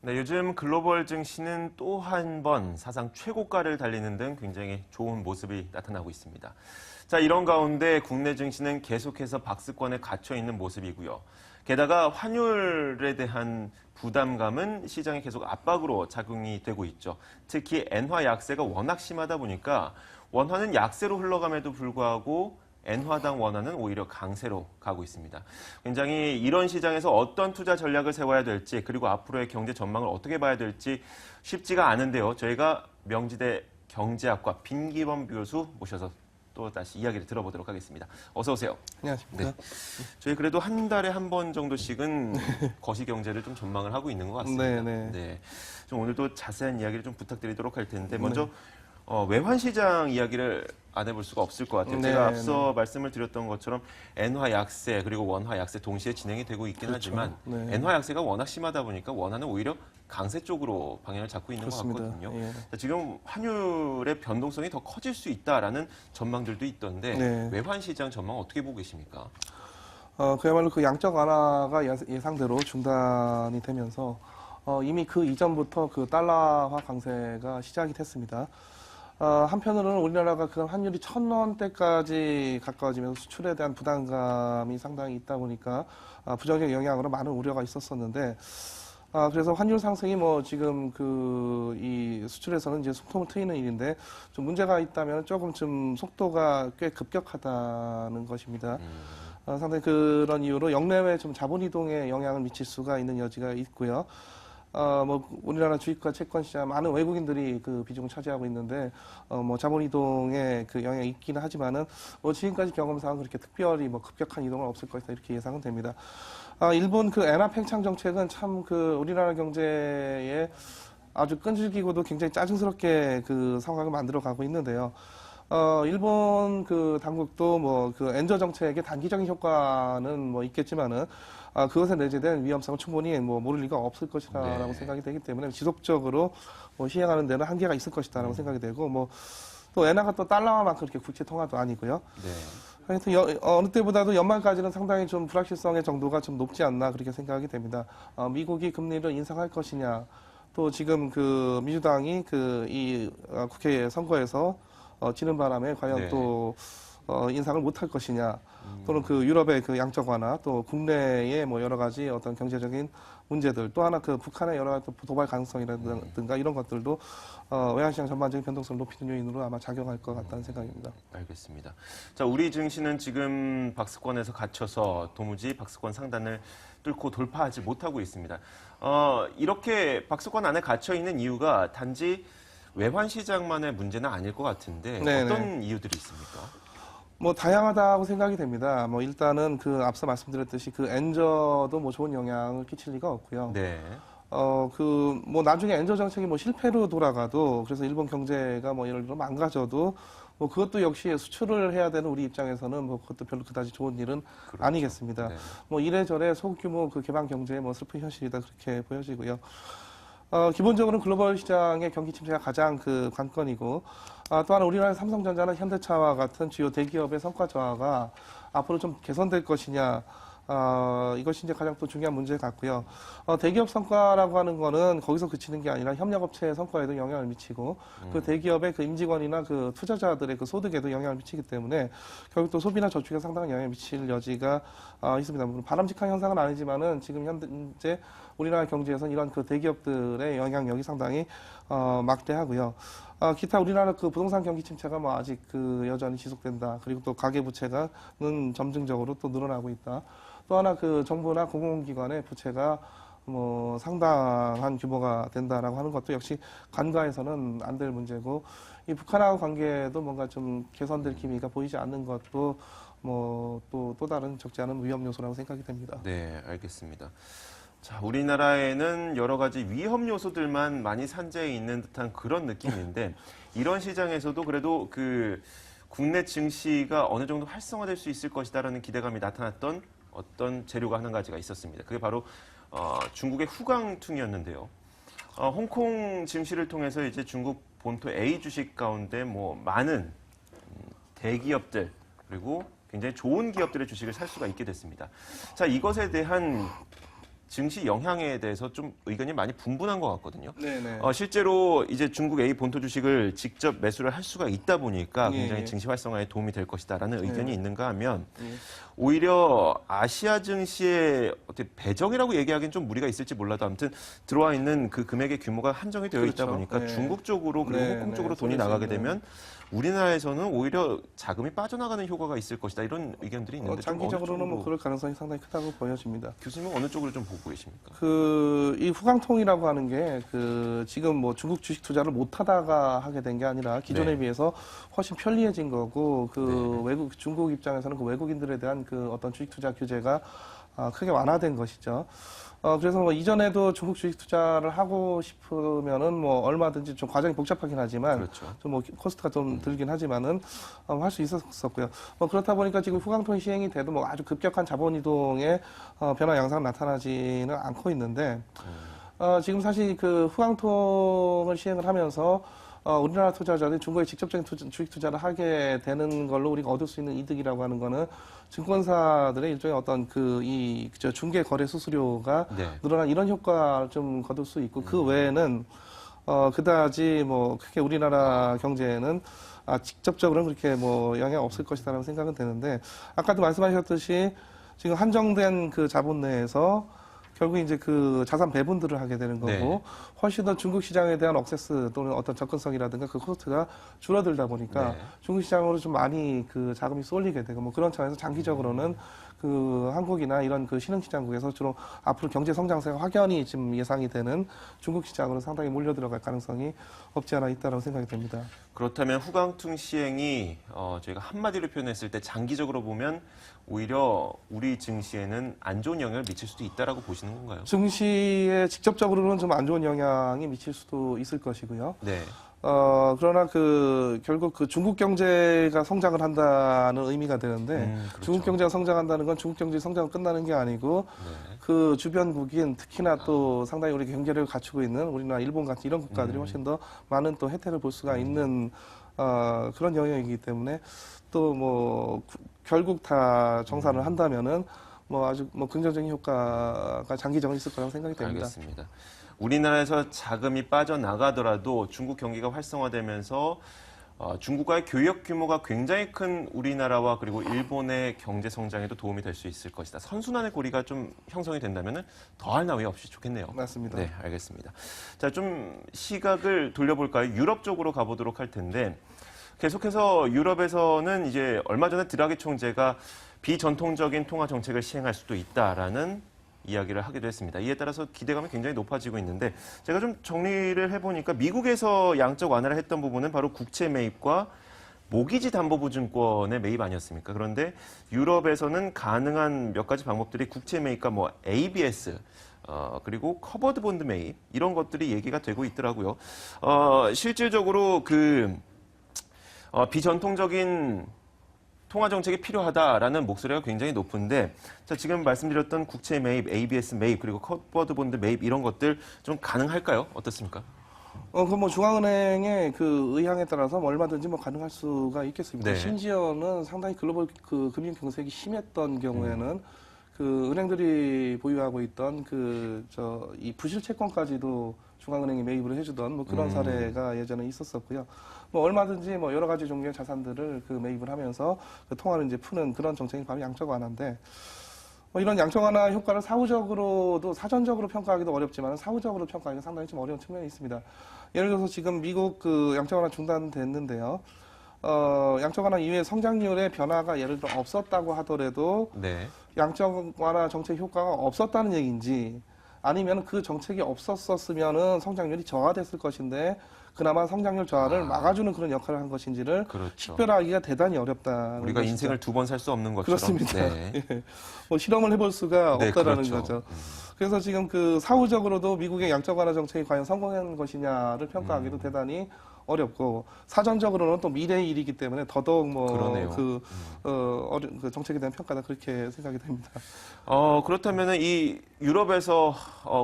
네, 요즘 글로벌 증시는 또 한 번 사상 최고가를 달리는 등 굉장히 좋은 모습이 나타나고 있습니다. 자, 이런 가운데 국내 증시는 계속해서 박스권에 갇혀 있는 모습이고요. 게다가 환율에 대한 부담감은 시장에 계속 압박으로 작용이 되고 있죠. 특히 엔화 약세가 워낙 심하다 보니까 원화는 약세로 흘러감에도 불구하고 엔화당 원화는 오히려 강세로 가고 있습니다. 굉장히 이런 시장에서 어떤 투자 전략을 세워야 될지 그리고 앞으로의 경제 전망을 어떻게 봐야 될지 쉽지가 않은데요. 저희가 명지대 경제학과 빈기범 교수 모셔서 또 다시 이야기를 들어보도록 하겠습니다. 어서 오세요. 안녕하십니까. 네. 저희 그래도 한 달에 한 번 정도씩은 거시경제를 좀 전망을 하고 있는 것 같습니다. 네네. 네. 좀 오늘도 자세한 이야기를 좀 부탁드리도록 할 텐데 먼저 외환시장 이야기를 안 해볼 수가 없을 것 같아요. 네, 제가 앞서 말씀을 드렸던 것처럼 엔화 약세 그리고 원화 약세 동시에 진행이 되고 있긴 그렇죠. 하지만 네. 엔화 약세가 워낙 심하다 보니까 원화는 오히려 강세 쪽으로 방향을 잡고 있는 그렇습니다. 것 같거든요. 예. 자, 지금 환율의 변동성이 더 커질 수 있다라는 전망들도 있던데 네. 외환시장 전망 어떻게 보고 계십니까? 그야말로 그 양적 완화가 예상대로 중단이 되면서 이미 그 이전부터 그 달러화 강세가 시작이 됐습니다. 한편으로는 우리나라가 그런 환율이 1,000원대까지 가까워지면서 수출에 대한 부담감이 상당히 있다 보니까 부정적 영향으로 많은 우려가 있었었는데 그래서 환율 상승이 뭐 지금 이 수출에서는 이제 숨통을 트이는 일인데 좀 문제가 있다면 조금 좀 속도가 꽤 급격하다는 것입니다. 상당히 그런 이유로 영내외 좀 자본 이동에 영향을 미칠 수가 있는 여지가 있고요. 뭐 우리나라 주식과 채권 시장 많은 외국인들이 그 비중을 차지하고 있는데 뭐 자본 이동에 그 영향이 있기는 하지만은 뭐 지금까지 경험상 그렇게 특별히 뭐 급격한 이동은 없을 것이다 이렇게 예상은 됩니다. 일본 그 엔화 팽창 정책은 참 그 우리나라 경제에 아주 끈질기고도 굉장히 짜증스럽게 그 상황을 만들어 가고 있는데요. 일본 그 당국도 뭐 그 엔저 정책의 단기적인 효과는 뭐 있겠지만은 그것에 내재된 위험성을 충분히 뭐 모를 리가 없을 것이다라고 네. 생각이 되기 때문에 지속적으로 뭐 시행하는 데는 한계가 있을 것이다라고 생각이 되고 뭐 또 엔화가 또 달러만큼 그렇게 국제 통화도 아니고요. 네. 하여튼 어느 때보다도 연말까지는 상당히 좀 불확실성의 정도가 좀 높지 않나 그렇게 생각이 됩니다. 미국이 금리를 인상할 것이냐, 또 지금 그 민주당이 국회 선거에서 지는 바람에 과연 네. 또 인상을 못할 것이냐, 또는 그 유럽의 그 양적 완화, 또 국내의 뭐 여러 가지 어떤 경제적인 문제들, 또 하나 그 북한의 여러 가지 도발 가능성이라든가 이런 것들도 외환시장 전반적인 변동성을 높이는 요인으로 아마 작용할 것 같다는 생각입니다. 알겠습니다. 자, 우리 증시는 지금 박스권에서 갇혀서 도무지 박스권 상단을 뚫고 돌파하지 못하고 있습니다. 이렇게 박스권 안에 갇혀 있는 이유가 단지 외환시장만의 문제는 아닐 것 같은데 네네. 어떤 이유들이 있습니까? 뭐 다양하다고 생각이 됩니다. 뭐 일단은 그 앞서 말씀드렸듯이 그 엔저도 뭐 좋은 영향을 끼칠 리가 없고요. 네. 뭐 나중에 엔저 정책이 뭐 실패로 돌아가도 그래서 일본 경제가 뭐 예를 들어 망가져도 뭐 그것도 역시 수출을 해야 되는 우리 입장에서는 뭐 그것도 별로 그다지 좋은 일은 그렇죠. 아니겠습니다. 네. 뭐 이래저래 소규모 그 개방 경제의 뭐 슬픈 현실이다 그렇게 보여지고요. 기본적으로 글로벌 시장의 경기 침체가 가장 그 관건이고, 또한 우리나라 삼성전자나 현대차와 같은 주요 대기업의 성과 저하가 앞으로 좀 개선될 것이냐, 이것이 이제 가장 또 중요한 문제 같고요. 대기업 성과라고 하는 거는 거기서 그치는 게 아니라 협력업체의 성과에도 영향을 미치고, 그 대기업의 그 임직원이나 그 투자자들의 그 소득에도 영향을 미치기 때문에 결국 또 소비나 저축에 상당한 영향을 미칠 여지가 있습니다. 물론 바람직한 현상은 아니지만은 지금 현재 우리나라 경제에서는 이런 그 대기업들의 영향력이 상당히 막대하고요. 기타 우리나라 그 부동산 경기 침체가 뭐 아직 그 여전히 지속된다. 그리고 또 가계 부채가는 점증적으로 또 늘어나고 있다. 또 하나 그 정부나 공공기관의 부채가 뭐 상당한 규모가 된다라고 하는 것도 역시 간과해서는 안 될 문제고, 이 북한하고 관계도 뭔가 좀 개선될 기미가 보이지 않는 것도 뭐 또 다른 적지 않은 위험 요소라고 생각이 됩니다. 네, 알겠습니다. 자, 우리나라에는 여러 가지 위험 요소들만 많이 산재해 있는 듯한 그런 느낌인데 이런 시장에서도 그래도 그 국내 증시가 어느 정도 활성화될 수 있을 것이다라는 기대감이 나타났던 어떤 재료가 한 가지가 있었습니다. 그게 바로 중국의 후강통이었는데요. 홍콩 증시를 통해서 이제 중국 본토 A 주식 가운데 뭐 많은 대기업들 그리고 굉장히 좋은 기업들의 주식을 살 수가 있게 됐습니다. 자, 이것에 대한 증시 영향에 대해서 좀 의견이 많이 분분한 것 같거든요. 네네. 실제로 이제 중국 A 본토 주식을 직접 매수를 할 수가 있다 보니까 예, 굉장히 예. 증시 활성화에 도움이 될 것이다라는 의견이 네. 있는가 하면 예. 오히려 아시아 증시의 어떻게 배정이라고 얘기하기는 좀 무리가 있을지 몰라도 아무튼 들어와 있는 그 금액의 규모가 한정이 되어 있다 그렇죠. 보니까 네. 중국 쪽으로 그리고 네, 홍콩 네. 쪽으로 돈이 쏠릴 수 나가게 있는. 되면 우리나라에서는 오히려 자금이 빠져나가는 효과가 있을 것이다 이런 의견들이 있는데 좀 어느 장기적으로는 뭐 쪽으로 그럴 가능성이 상당히 크다고 보여집니다. 교수님은 어느 쪽으로 좀 보고 계십니까? 이 후강통이라고 하는 게 지금 뭐 중국 주식 투자를 못 하다가 하게 된 게 아니라 기존에 네. 비해서 훨씬 편리해진 거고 네. 중국 입장에서는 그 외국인들에 대한 그 어떤 주식 투자 규제가 크게 완화된 것이죠. 그래서 뭐 이전에도 중국 주식 투자를 하고 싶으면은 뭐 얼마든지 좀 과정이 복잡하긴 하지만 그렇죠. 좀 뭐 코스트가 좀 들긴 하지만은 할 수 있었었고요. 그렇다 보니까 지금 후강통 시행이 돼도 뭐 아주 급격한 자본 이동의 변화 양상 나타나지는 않고 있는데 지금 사실 그 후강통을 시행을 하면서 우리나라 투자자들이 중국에 직접적인 주식 투자를 하게 되는 걸로 우리가 얻을 수 있는 이득이라고 하는 거는 증권사들의 일종의 어떤 중개 거래 수수료가 네. 늘어난 이런 효과를 좀 거둘 수 있고 그 외에는 그다지 뭐 크게 우리나라 경제에는 직접적으로는 그렇게 뭐 영향 없을 것이다라는 생각은 되는데 아까도 말씀하셨듯이 지금 한정된 그 자본 내에서 결국 이제 그 자산 배분들을 하게 되는 거고 네. 훨씬 더 중국 시장에 대한 억세스 또는 어떤 접근성이라든가 그 코스트가 줄어들다 보니까 네. 중국 시장으로 좀 많이 그 자금이 쏠리게 되고 뭐 그런 차원에서 장기적으로는 그 한국이나 이런 그 신흥시장국에서 주로 앞으로 경제 성장세가 확연히 지금 예상이 되는 중국 시장으로 상당히 몰려 들어갈 가능성이 없지 않아 있다고 생각이 됩니다. 그렇다면 후강통 시행이 저희가 한마디로 표현했을 때 장기적으로 보면 오히려 우리 증시에는 안 좋은 영향을 미칠 수도 있다라고 보시는 건가요? 증시에 직접적으로는 좀 안 좋은 영향이 미칠 수도 있을 것이고요. 네. 그러나 결국 중국 경제가 성장을 한다는 의미가 되는데, 그렇죠. 중국 경제가 성장한다는 건 중국 경제 성장은 끝나는 게 아니고, 네. 그 주변국인 특히나 또 상당히 우리 경제력을 갖추고 있는 우리나라, 일본 같은 이런 국가들이 훨씬 더 많은 또 혜택을 볼 수가 있는, 그런 영역이기 때문에 또 뭐, 결국 다 정산을 한다면은 뭐 아주 뭐 긍정적인 효과가 장기적으로 있을 거라고 생각이 됩니다. 알겠습니다. 우리나라에서 자금이 빠져나가더라도 중국 경기가 활성화되면서 중국과의 교역 규모가 굉장히 큰 우리나라와 그리고 일본의 경제 성장에도 도움이 될 수 있을 것이다. 선순환의 고리가 좀 형성이 된다면 더할 나위 없이 좋겠네요. 맞습니다. 네, 알겠습니다. 자, 좀 시각을 돌려볼까요? 유럽 쪽으로 가보도록 할 텐데 계속해서 유럽에서는 이제 얼마 전에 드라기 총재가 비전통적인 통화 정책을 시행할 수도 있다라는 이야기를 하기도 했습니다. 이에 따라서 기대감이 굉장히 높아지고 있는데 제가 좀 정리를 해보니까 미국에서 양적 완화를 했던 부분은 바로 국채 매입과 모기지 담보보증권의 매입 아니었습니까? 그런데 유럽에서는 가능한 몇 가지 방법들이 국채 매입과 뭐 ABS 그리고 커버드 본드 매입 이런 것들이 얘기가 되고 있더라고요. 실질적으로 비전통적인 통화 정책이 필요하다라는 목소리가 굉장히 높은데 자, 지금 말씀드렸던 국채 매입, ABS 매입 그리고 커버드 본드 매입 이런 것들 좀 가능할까요? 어떻습니까? 뭐 중앙은행의 그 의향에 따라서 뭐 얼마든지 뭐 가능할 수가 있겠습니다. 네. 심지어는 상당히 글로벌 그 금융 경색이 심했던 경우에는 그 은행들이 보유하고 있던 이 부실 채권까지도 중앙은행이 매입을 해주던 뭐 그런 사례가 예전에 있었었고요. 뭐 얼마든지 뭐 여러 가지 종류의 자산들을 매입을 하면서 그 통화를 이제 푸는 그런 정책이 바로 양적 완화인데 뭐 이런 양적 완화 효과를 사후적으로도 사전적으로 평가하기도 어렵지만 사후적으로 평가하기가 상당히 좀 어려운 측면이 있습니다. 예를 들어서 지금 미국 양적 완화 중단됐는데요. 양적 완화 이후에 성장률의 변화가 예를 들어 없었다고 하더라도 네. 양적 완화 정책 효과가 없었다는 얘기인지 아니면 그 정책이 없었으면은 성장률이 저하됐을 것인데 그나마 성장률 저하를 막아주는 그런 역할을 한 것인지를 그렇죠. 식별하기가 대단히 어렵다는 우리가 것이죠. 인생을 두 번 살 수 없는 것처럼. 그렇습니다. 네. 예. 뭐 실험을 해볼 수가 네, 없다라는 그렇죠. 거죠. 그래서 지금 사후적으로도 미국의 양적 완화 정책이 과연 성공한 것이냐를 평가하기도 대단히 어렵고 사전적으로는 또 미래의 일이기 때문에 더더욱 그러네요. 그 정책에 대한 평가다 그렇게 생각이 됩니다. 그렇다면 이 유럽에서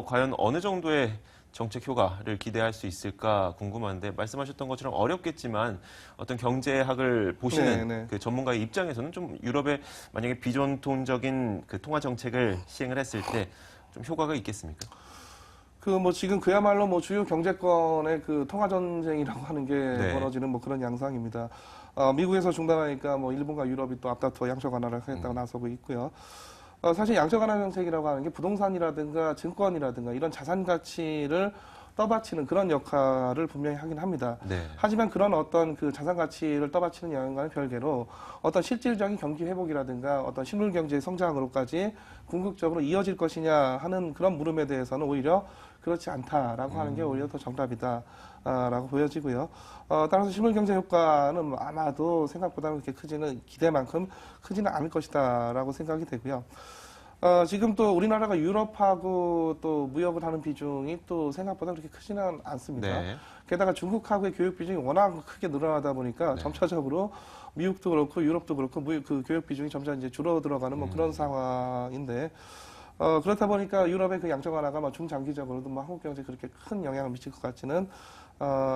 과연 어느 정도의 정책 효과를 기대할 수 있을까 궁금한데 말씀하셨던 것처럼 어렵겠지만 어떤 경제학을 보시는 네, 네. 그 전문가의 입장에서는 좀 유럽의 만약에 비전통적인 그 통화 정책을 시행을 했을 때 좀 효과가 있겠습니까? 그 뭐 지금 그야말로 뭐 주요 경제권의 그 통화 전쟁이라고 하는 게 네. 벌어지는 뭐 그런 양상입니다. 미국에서 중단하니까 뭐 일본과 유럽이 또 앞다투어 양적 완화를 하겠다고 나서고 있고요. 사실 양적 완화 정책이라고 하는 게 부동산이라든가 증권이라든가 이런 자산 가치를 떠받치는 그런 역할을 분명히 하긴 합니다. 네. 하지만 그런 어떤 그 자산 가치를 떠받치는 영향과는 별개로 어떤 실질적인 경기 회복이라든가 어떤 실물 경제 성장으로까지 궁극적으로 이어질 것이냐 하는 그런 물음에 대해서는 오히려 그렇지 않다라고 하는 게 오히려 더 정답이다라고 보여지고요. 따라서 실물 경제 효과는 뭐 아마도 생각보다는 그렇게 기대만큼 크지는 않을 것이다라고 생각이 되고요. 지금 또 우리나라가 유럽하고 또 무역을 하는 비중이 또 생각보다 그렇게 크지는 않습니다. 네. 게다가 중국하고의 교육 비중이 워낙 크게 늘어나다 보니까 네. 점차적으로 미국도 그렇고 유럽도 그렇고 그 교육 비중이 점차 이제 줄어들어가는 뭐 그런 상황인데 그렇다 보니까 유럽의 그 양적 완화가 뭐 중장기적으로도 뭐 한국 경제에 그렇게 큰 영향을 미칠 것 같지는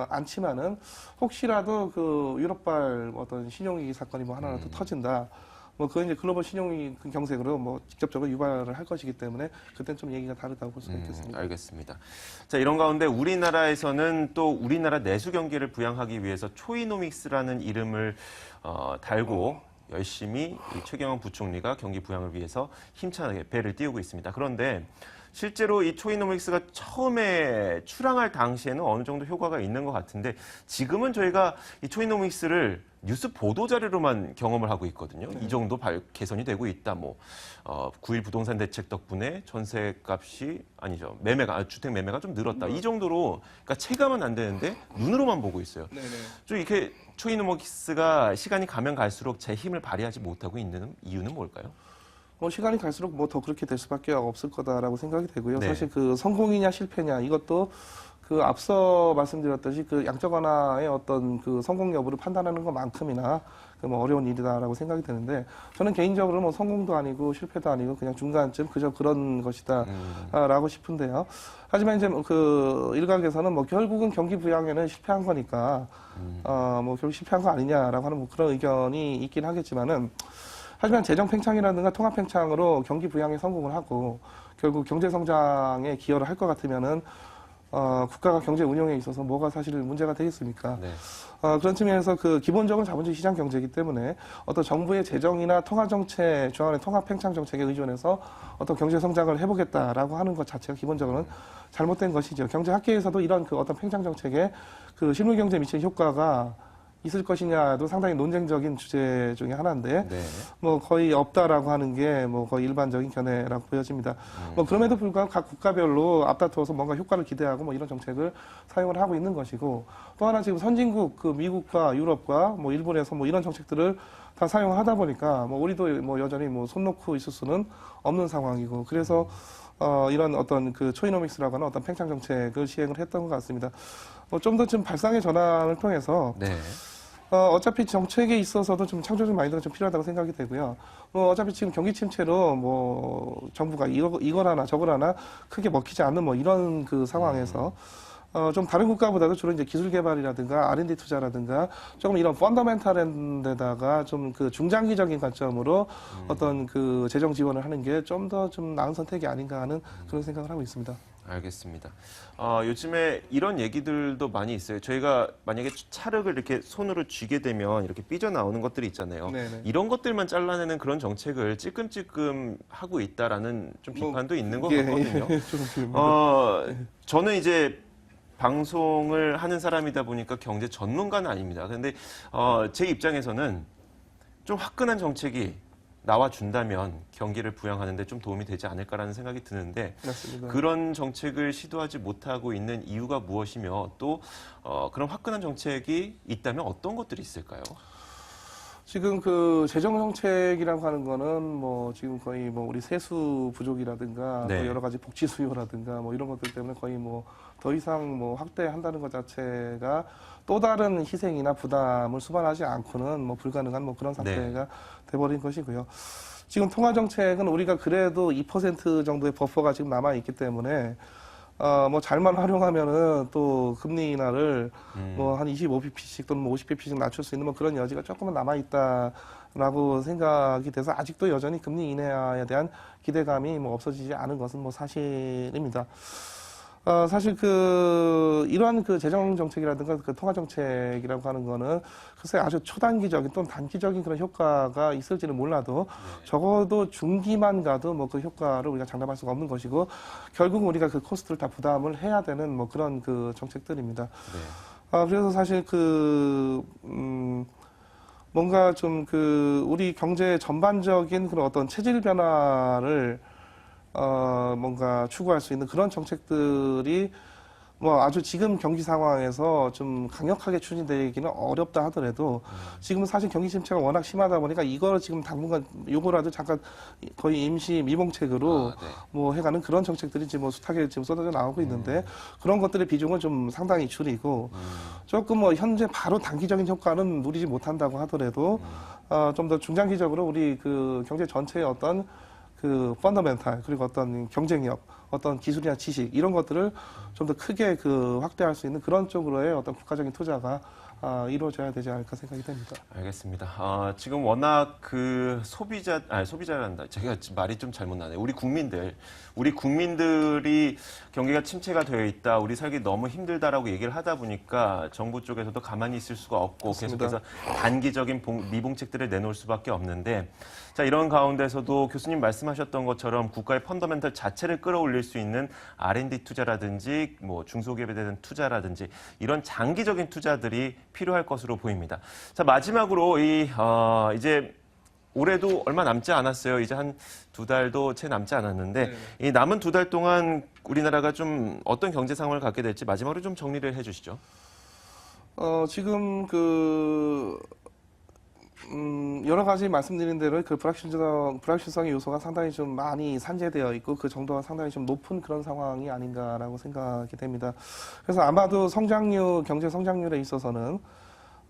않지만은 혹시라도 그 유럽발 어떤 신용위기 사건이 뭐 하나라도 터진다. 뭐 그건 이제 글로벌 신용위기 경색으로 뭐 직접적으로 유발을 할 것이기 때문에 그때는 좀 얘기가 다르다고 볼 수가 있겠습니다. 알겠습니다. 자, 이런 가운데 우리나라에서는 또 우리나라 내수 경기를 부양하기 위해서 초이노믹스라는 이름을 달고 열심히 이 최경환 부총리가 경기 부양을 위해서 힘차게 배를 띄우고 있습니다. 그런데 실제로 이 초이노믹스가 처음에 출항할 당시에는 어느 정도 효과가 있는 것 같은데 지금은 저희가 이 초이노믹스를 뉴스 보도 자료로만 경험을 하고 있거든요. 이 정도 개선이 되고 있다. 뭐 9.1 부동산 대책 덕분에 전세값이 아니죠. 주택 매매가 좀 늘었다. 이 정도로 그러니까 체감은 안 되는데 눈으로만 보고 있어요. 좀 이렇게 초이노믹스가 시간이 가면 갈수록 제 힘을 발휘하지 못하고 있는 이유는 뭘까요? 뭐 시간이 갈수록 뭐 더 그렇게 될 수밖에 없을 거다라고 생각이 되고요. 네. 사실 그 성공이냐 실패냐 이것도 그 앞서 말씀드렸듯이 그 양적 완화의 어떤 그 성공 여부를 판단하는 것만큼이나 뭐 어려운 일이다라고 생각이 되는데 저는 개인적으로 뭐 성공도 아니고 실패도 아니고 그냥 중간쯤 그저 그런 것이다라고 싶은데요. 하지만 이제 그 일각에서는 뭐 결국은 경기 부양에는 실패한 거니까 뭐 결국 실패한 거 아니냐라고 하는 뭐 그런 의견이 있긴 하겠지만은 하지만 재정 팽창이라든가 통합 팽창으로 경기 부양에 성공을 하고 결국 경제 성장에 기여를 할 것 같으면은 국가가 경제 운영에 있어서 뭐가 사실 문제가 되겠습니까? 네. 그런 측면에서 그 기본적으로 자본주의 시장 경제이기 때문에 어떤 정부의 재정이나 통화 정책, 중앙의 통합 팽창 정책에 의존해서 어떤 경제 성장을 해보겠다라고 하는 것 자체가 기본적으로는 잘못된 것이죠. 경제 학계에서도 이런 그 어떤 팽창 정책에 그 실물 경제에 미치는 효과가 있을 것이냐도 상당히 논쟁적인 주제 중에 하나인데 네. 뭐 거의 없다라고 하는 게 뭐 거의 일반적인 견해라고 보여집니다. 뭐 그럼에도 불구하고 각 국가별로 앞다투어서 뭔가 효과를 기대하고 뭐 이런 정책을 사용을 하고 있는 것이고 또 하나 지금 선진국 그 미국과 유럽과 뭐 일본에서 뭐 이런 정책들을 다 사용을 하다 보니까 뭐 우리도 뭐 여전히 뭐 손 놓고 있을 수는 없는 상황이고 그래서 이런 어떤 그 초이노믹스라고 하는 어떤 팽창 정책을 시행을 했던 것 같습니다. 좀 더 좀 발상의 전환을 통해서 네. 어차피 정책에 있어서도 좀 창조적 마인드가 좀 필요하다고 생각이 되고요. 어차피 지금 경기 침체로 뭐 정부가 이걸 하나 저걸 하나 크게 먹히지 않는 뭐 이런 그 상황에서 좀 다른 국가보다도 주로 이제 기술 개발이라든가 R&D 투자라든가 조금 이런 펀더멘탈한 데다가 좀 그 중장기적인 관점으로 어떤 그 재정 지원을 하는 게 좀 더 좀 나은 선택이 아닌가 하는 그런 생각을 하고 있습니다. 알겠습니다. 요즘에 이런 얘기들도 많이 있어요. 저희가 만약에 찰흙을 이렇게 손으로 쥐게 되면 이렇게 삐져나오는 것들이 있잖아요. 네네. 이런 것들만 잘라내는 그런 정책을 찔끔찔끔 하고 있다라는 좀 비판도 있는 것 예, 같거든요. 좀 그렇습니다. 저는 이제 방송을 하는 사람이다 보니까 경제 전문가는 아닙니다. 그런데 제 입장에서는 좀 화끈한 정책이 나와준다면 경기를 부양하는 데 좀 도움이 되지 않을까라는 생각이 드는데 맞습니다. 그런 정책을 시도하지 못하고 있는 이유가 무엇이며 또 그런 화끈한 정책이 있다면 어떤 것들이 있을까요? 지금 그 재정 정책이라고 하는 거는 뭐 지금 거의 뭐 우리 세수 부족이라든가 네. 또 여러 가지 복지 수요라든가 뭐 이런 것들 때문에 거의 뭐 더 이상 뭐 확대한다는 것 자체가 또 다른 희생이나 부담을 수반하지 않고는 뭐 불가능한 뭐 그런 상태가 돼버린 것이고요. 지금 통화 정책은 우리가 그래도 2% 정도의 버퍼가 지금 남아 있기 때문에 뭐 잘만 활용하면은 또 금리 인하를 뭐 한 25bp씩 또는 뭐 50bp씩 낮출 수 있는 뭐 그런 여지가 조금은 남아 있다는 라고 생각이 돼서 아직도 여전히 금리 인하에 대한 기대감이 뭐 없어지지 않은 것은 뭐 사실입니다. 사실 이러한 재정 정책이라든가 통화 정책이라고 하는 거는 글쎄 아주 초단기적인 또는 단기적인 그런 효과가 있을지는 몰라도 적어도 중기만 가도 뭐 그 효과를 우리가 장담할 수가 없는 것이고 결국 우리가 그 코스트를 다 부담을 해야 되는 뭐 그런 정책들입니다. 네. 그래서 사실 뭔가 좀 우리 경제 전반적인 그런 어떤 체질 변화를 뭔가 추구할 수 있는 그런 정책들이 뭐 아주 지금 경기 상황에서 좀 강력하게 추진되기는 어렵다 하더라도 지금은 사실 경기 침체가 워낙 심하다 보니까 이걸 지금 당분간 요거라도 잠깐 거의 임시 미봉책으로 네. 뭐 해가는 그런 정책들이 지금 뭐 숱하게 지금 쏟아져 나오고 있는데 그런 것들의 비중은 좀 상당히 줄이고 조금 뭐 현재 바로 단기적인 효과는 누리지 못한다고 하더라도 좀 더 중장기적으로 우리 경제 전체의 어떤 펀더멘탈 그리고 어떤 경쟁력, 어떤 기술이나 지식 이런 것들을 좀 더 크게 확대할 수 있는 그런 쪽으로의 어떤 국가적인 투자가 이루어져야 되지 않을까 생각이 됩니다. 알겠습니다. 지금 워낙 소비자란다. 제가 말이 좀 잘못 나네. 우리 국민들이 경기가 침체가 되어 있다. 우리 살기 너무 힘들다라고 얘기를 하다 보니까 정부 쪽에서도 가만히 있을 수가 없고 맞습니다. 계속해서 단기적인 미봉책들을 내놓을 수밖에 없는데 자, 이런 가운데서도 교수님 말씀하셨던 것처럼 국가의 펀더멘털 자체를 끌어올릴 수 있는 R&D 투자라든지 뭐 중소기업에 대한 투자라든지 이런 장기적인 투자들이 필요할 것으로 보입니다. 자, 마지막으로 이제 올해도 얼마 남지 않았어요. 이제 한 2달도 채 남지 않았는데 이 남은 2달 동안 우리나라가 좀 어떤 경제 상황을 갖게 될지 마지막으로 좀 정리를 해 주시죠. 지금 여러 가지 말씀드린 대로 불확실성의 요소가 상당히 좀 많이 산재되어 있고 그 정도가 상당히 좀 높은 그런 상황이 아닌가라고 생각이 됩니다. 그래서 아마도 경제 성장률에 있어서는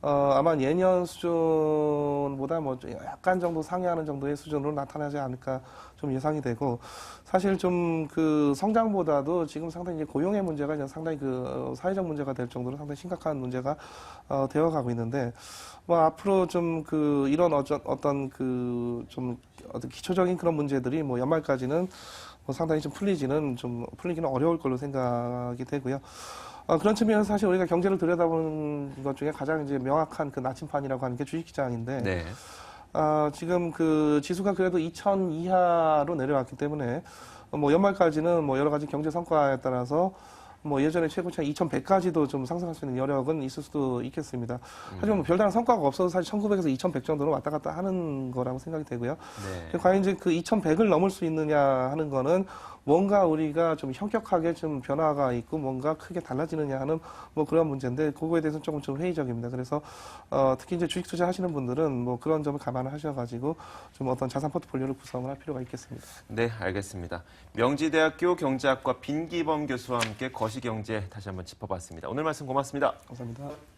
아마 예년 수준보다 뭐 약간 정도 상회하는 정도의 수준으로 나타나지 않을까 좀 예상이 되고 사실 좀 성장보다도 지금 상당히 이제 고용의 문제가 이제 상당히 사회적 문제가 될 정도로 상당히 심각한 문제가 되어가고 있는데 뭐 앞으로 좀 이런 어떤 기초적인 그런 문제들이 뭐 연말까지는 뭐 상당히 좀 풀리기는 어려울 걸로 생각이 되고요. 그런 측면에서 사실 우리가 경제를 들여다보는 것 중에 가장 이제 명확한 나침판이라고 하는 게 주식시장인데, 네. 지금 지수가 그래도 2000 이하로 내려왔기 때문에, 뭐 연말까지는 뭐 여러 가지 경제 성과에 따라서 뭐 예전에 최고치 2100까지도 좀 상승할 수 있는 여력은 있을 수도 있겠습니다. 하지만 뭐 별다른 성과가 없어서 사실 1900에서 2100 정도로 왔다 갔다 하는 거라고 생각이 되고요. 네. 과연 이제 2100을 넘을 수 있느냐 하는 거는 뭔가 우리가 좀 현격하게 좀 변화가 있고 뭔가 크게 달라지느냐 하는 뭐 그런 문제인데 그거에 대해서는 조금 좀 회의적입니다. 그래서 특히 이제 주식 투자하시는 분들은 뭐 그런 점을 감안을 하셔가지고 좀 어떤 자산 포트폴리오를 구성을 할 필요가 있겠습니다. 네, 알겠습니다. 명지대학교 경제학과 빈기범 교수와 함께 거시경제 다시 한번 짚어봤습니다. 오늘 말씀 고맙습니다. 감사합니다.